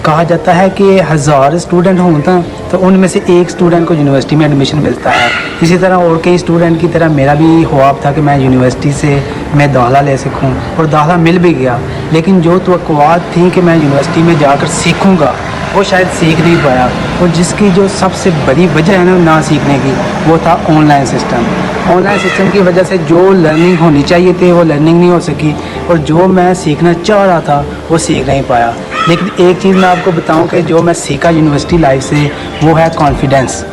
कहा जाता है कि 1000 स्टूडेंट हों तो उनमें से एक स्टूडेंट को यूनिवर्सिटी में एडमिशन मिलता है। इसी तरह और कई स्टूडेंट की तरह मेरा भी ख्वाब था कि मैं यूनिवर्सिटी से मैं दाखिला ले सकूं और दाखिला मिल भी गया, लेकिन जो तवक्कुआत थी कि मैं यूनिवर्सिटी में जाकर सीखूंगा वो शायद सीख नहीं पाया। और जिसकी जो सबसे बड़ी वजह है ना सीखने की, वो था ऑनलाइन सिस्टम। ऑनलाइन सिस्टम की वजह से जो लर्निंग होनी चाहिए थी वो लर्निंग नहीं हो सकी, और जो मैं सीखना चाह रहा था वो सीख नहीं पाया। लेकिन एक चीज़ मैं आपको बताऊं कि जो मैं सीखा यूनिवर्सिटी लाइफ से वो है कॉन्फिडेंस।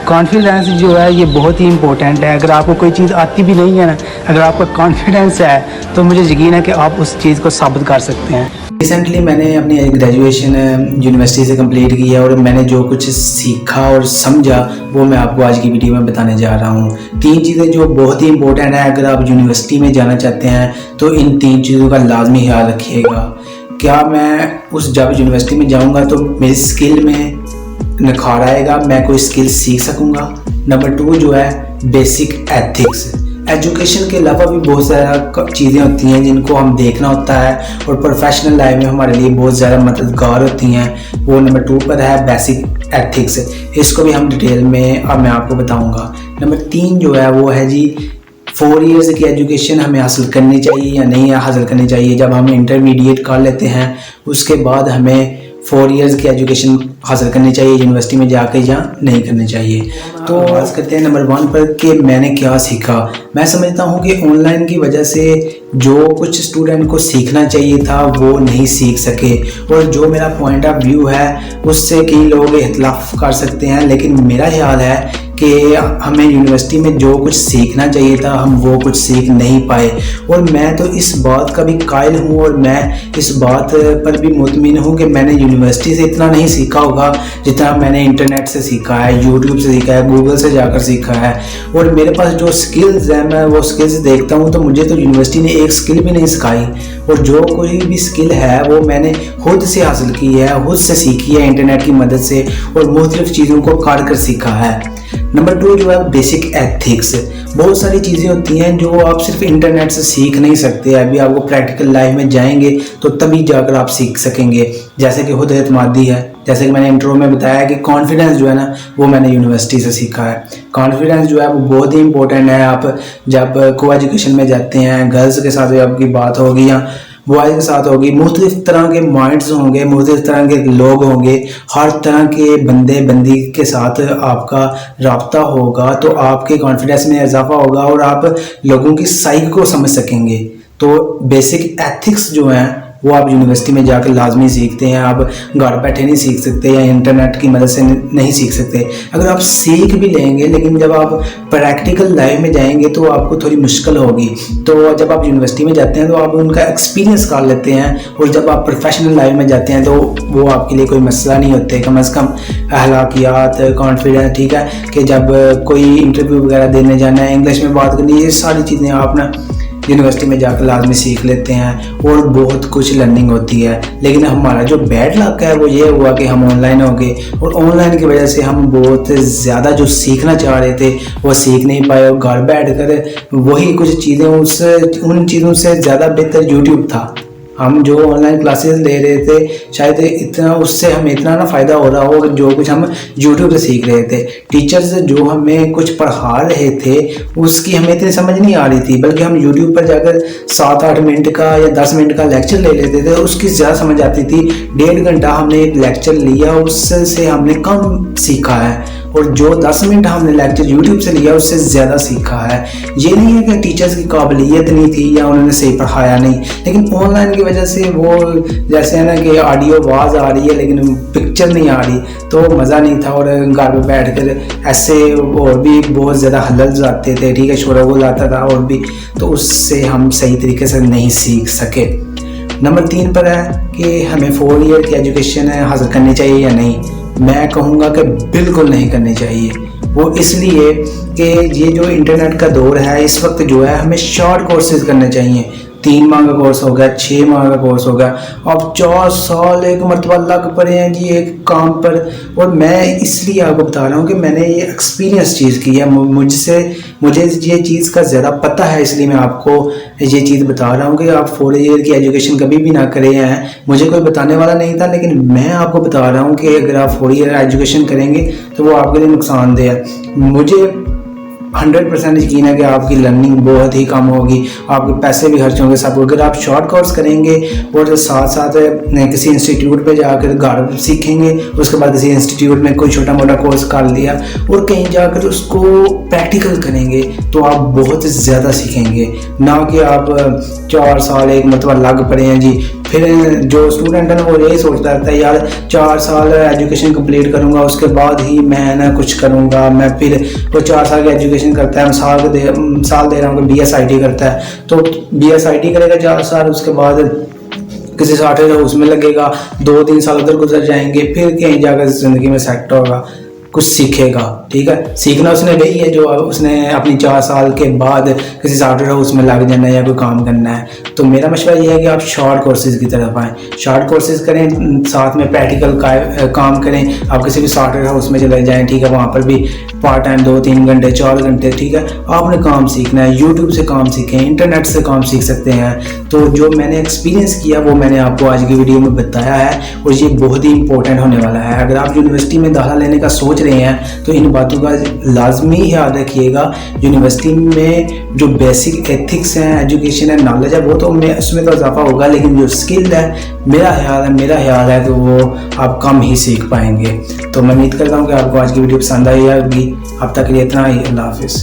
कॉन्फिडेंस जो है ये बहुत ही इंपॉर्टेंट है। अगर आपको कोई चीज़ आती भी नहीं है ना, अगर आपका कॉन्फिडेंस है तो मुझे यकीन है कि आप उस चीज़ को साबित कर सकते हैं। रिसेंटली मैंने अपनी ग्रेजुएशन यूनिवर्सिटी से कंप्लीट की है, और मैंने जो कुछ सीखा और समझा वो मैं आपको आज की वीडियो में बताने जा रहा हूँ। 3 चीज़ें जो बहुत ही इंपॉर्टेंट है अगर आप यूनिवर्सिटी में जाना चाहते हैं तो इन 3 चीज़ों का लाजमी ख्याल रखिएगा। क्या मैं जब यूनिवर्सिटी में जाऊँगा तो मेरी स्किल में निखार आएगा, मैं कोई स्किल सीख सकूँगा। नंबर 2 जो है बेसिक एथिक्स। एजुकेशन के अलावा भी बहुत ज़्यादा चीज़ें होती हैं जिनको हम देखना होता है और प्रोफेशनल लाइफ में हमारे लिए बहुत ज़्यादा मददगार होती हैं। वो नंबर 2 पर है बेसिक एथिक्स। इसको भी हम डिटेल में अब मैं आपको बताऊंगा। नंबर 3 जो है वो है जी 4 इयर्स की एजुकेशन हमें हासिल करनी चाहिए या नहीं हासिल करनी चाहिए। जब हम इंटरमीडिएट कर लेते हैं उसके बाद हमें 4 इयर्स की एजुकेशन हासिल करनी चाहिए यूनिवर्सिटी में जाके या नहीं करनी चाहिए। तो बात करते हैं नंबर 1 पर कि मैंने क्या सीखा। मैं समझता हूँ कि ऑनलाइन की वजह से जो कुछ स्टूडेंट को सीखना चाहिए था वो नहीं सीख सके, और जो मेरा पॉइंट ऑफ व्यू है उससे कई लोग इख्तिलाफ कर सकते हैं, लेकिन मेरा ख्याल है कि हमें यूनिवर्सिटी में जो कुछ सीखना चाहिए था हम वो कुछ सीख नहीं पाए। और मैं तो इस बात का भी कायल हूँ और मैं इस बात पर भी मुतमिन हूँ कि मैंने यूनिवर्सिटी से इतना नहीं सीखा होगा जितना मैंने इंटरनेट से सीखा है, यूट्यूब से सीखा है, गूगल से जाकर सीखा है। और मेरे पास जो स्किल्स हैं मैं वो स्किल्स देखता हूँ तो मुझे तो यूनिवर्सिटी ने एक स्किल भी नहीं सिखाई, और जो कोई भी स्किल है वो मैंने खुद से हासिल की है, खुद से सीखी है इंटरनेट की मदद से, और मुख्तलिफ चीज़ों को कर कर सीखा है। नंबर 2 जो है बेसिक एथिक्स। बहुत सारी चीज़ें होती हैं जो आप सिर्फ इंटरनेट से सीख नहीं सकते, अभी आपको प्रैक्टिकल लाइफ में जाएंगे तो तभी जाकर आप सीख सकेंगे। जैसे कि खुद एतमादी है, जैसे कि मैंने इंट्रो में बताया कि कॉन्फिडेंस जो है ना वो मैंने यूनिवर्सिटी से सीखा है। कॉन्फिडेंस जो है वो बहुत ही इंपॉर्टेंट है। आप जब को एजुकेशन में जाते हैं, गर्ल्स के साथ आपकी बात होगी या बॉयज़ के साथ होगी, मुख्तलिफ तरह के माइंड्स होंगे, मुख्तलिफ तरह के लोग होंगे, हर तरह के बंदे बंदी के साथ आपका रब्ता होगा तो आपके कॉन्फिडेंस में इजाफा होगा और आप लोगों की साइक को समझ सकेंगे। तो बेसिक एथिक्स जो हैं वो आप यूनिवर्सिटी में जाकर लाजमी सीखते हैं। आप घर बैठे नहीं सीख सकते या इंटरनेट की मदद से नहीं सीख सकते। अगर आप सीख भी लेंगे लेकिन जब आप प्रैक्टिकल लाइफ में जाएंगे तो आपको थोड़ी मुश्किल होगी। तो जब आप यूनिवर्सिटी में जाते हैं तो आप उनका एक्सपीरियंस कर लेते हैं, और जब आप प्रोफेशनल लाइफ में जाते हैं तो वो आपके लिए कोई मसला नहीं होते। कम अज़ कम अखलाकियात, कॉन्फिडेंस, ठीक है, कि जब कोई इंटरव्यू वगैरह देने जाना है, इंग्लिश में बात करनी है, ये सारी चीज़ें आप ना यूनिवर्सिटी में जाकर लाजमी सीख लेते हैं और बहुत कुछ लर्निंग होती है। लेकिन हमारा जो बैड लक है वो ये हुआ कि हम ऑनलाइन हो गए, और ऑनलाइन की वजह से हम बहुत ज़्यादा जो सीखना चाह रहे थे वो सीख नहीं पाए, और घर बैठ कर वही कुछ चीज़ें उन चीज़ों से ज़्यादा बेहतर यूट्यूब था। हम जो ऑनलाइन क्लासेस ले रहे थे शायद इतना उससे हमें इतना ना फ़ायदा हो रहा हो जो कुछ हम यूट्यूब से सीख रहे थे। टीचर्स जो हमें कुछ पढ़ा रहे थे उसकी हमें इतनी समझ नहीं आ रही थी, बल्कि हम यूट्यूब पर जाकर 7-8 मिनट का या 10 मिनट का लेक्चर ले लेते थे, उसकी ज़्यादा समझ आती थी। 1.5 घंटा हमने एक लेक्चर लिया, उससे हमने कम सीखा है, और जो 10 मिनट हमने लेक्चर यूट्यूब से लिया उससे ज़्यादा सीखा है। ये नहीं है कि टीचर्स की काबिलियत नहीं थी या उन्होंने सही पढ़ाया नहीं, लेकिन ऑनलाइन की वजह से वो जैसे है ना कि ऑडियो आवाज़ आ रही है लेकिन पिक्चर नहीं आ रही, तो मज़ा नहीं था। और घर पर बैठ कर ऐसे और भी बहुत ज़्यादा हल्ल आते थे, ठीक है, शोरगुल आता था और भी, तो उससे हम सही तरीके से नहीं सीख सके। नंबर 3 पर है कि हमें 4 ईयर की एजुकेशन हासिल करनी चाहिए या नहीं। मैं कहूँगा कि बिल्कुल नहीं करनी चाहिए। वो इसलिए कि ये जो इंटरनेट का दौर है इस वक्त जो है हमें शॉर्ट कोर्सेज करने चाहिए 3 माह का कोर्स हो गया, 6 माह का कोर्स हो गया, अब 4 साल एक मरतबा लग पड़े हैं जी एक काम पर। और मैं इसलिए आपको बता रहा हूँ कि मैंने ये एक्सपीरियंस चीज़ की है, मुझे ये चीज़ का ज़्यादा पता है, इसलिए मैं आपको ये चीज़ बता रहा हूँ कि आप 4 ईयर की एजुकेशन कभी भी ना करें हैं। मुझे कोई बताने वाला नहीं था, लेकिन मैं आपको बता रहा हूँ कि अगर आप 4 ईयर एजुकेशन करेंगे तो वो आपके लिए नुकसानदेह है। मुझे 100% यकीन है कि आपकी लर्निंग बहुत ही कम होगी, आपके पैसे भी खर्च होंगे सब। अगर आप शॉर्ट कोर्स करेंगे और साथ साथ किसी इंस्टीट्यूट पे जाकर घर सीखेंगे, उसके बाद किसी इंस्टीट्यूट में कोई छोटा मोटा कोर्स कर लिया और कहीं जाकर उसको प्रैक्टिकल करेंगे, तो आप बहुत ज़्यादा सीखेंगे, ना कि आप 4 साल एक मरतबा लग पड़े हैं जी। फिर जो स्टूडेंट है ना वो यही सोचता रहता है यार 4 साल एजुकेशन कंप्लीट करूँगा उसके बाद ही मैं ना कुछ करूँगा। मैं फिर वो 4 साल की एजुकेशन करता है, साल दे रहा हूँ कि BSIT करता है, तो BSIT करेगा 4 साल, उसके बाद किसी सॉफ्टवेयर हाउस में लगेगा, 2-3 साल उधर गुजर जाएंगे, फिर कहीं जाकर ज़िंदगी में सेट होगा, कुछ सीखेगा। ठीक है, सीखना उसने वही है जो उसने अपनी 4 साल के बाद किसी सॉफ्टवेयर हाउस में लग जाना है या कोई काम करना है। तो मेरा मशवरा ये है कि आप शॉर्ट कोर्सेज की तरफ आएँ, शॉर्ट कोर्सेज करें, साथ में प्रैक्टिकल काम करें। आप किसी भी सॉफ्टवेयर हाउस में चले जाएँ, ठीक है, वहाँ पर भी पार्ट टाइम 2-3 घंटे 4 घंटे, ठीक है, आपने काम सीखना है, यूट्यूब से काम सीखें, इंटरनेट से काम सीख सकते हैं। तो जो मैंने एक्सपीरियंस किया वो मैंने आपको आज की वीडियो में बताया है, और ये बहुत ही इंपॉर्टेंट होने वाला है। अगर आप यूनिवर्सिटी में दाखिला लेने का सोच रहे हैं तो इन बातों का लाजमी याद रखिएगा। यूनिवर्सिटी में जो बेसिक एथिक्स हैं, एजुकेशन है, नॉलेज है, वो तो उसमें तो इजाफा होगा, लेकिन जो स्किल है मेरा ख्याल है तो वो आप कम ही सीख पाएंगे। तो मैं उम्मीद करता हूँ कि आपको आज की वीडियो पसंद आई होगी। अब तक के लिए इतना ही, अल्लाह हाफिज़।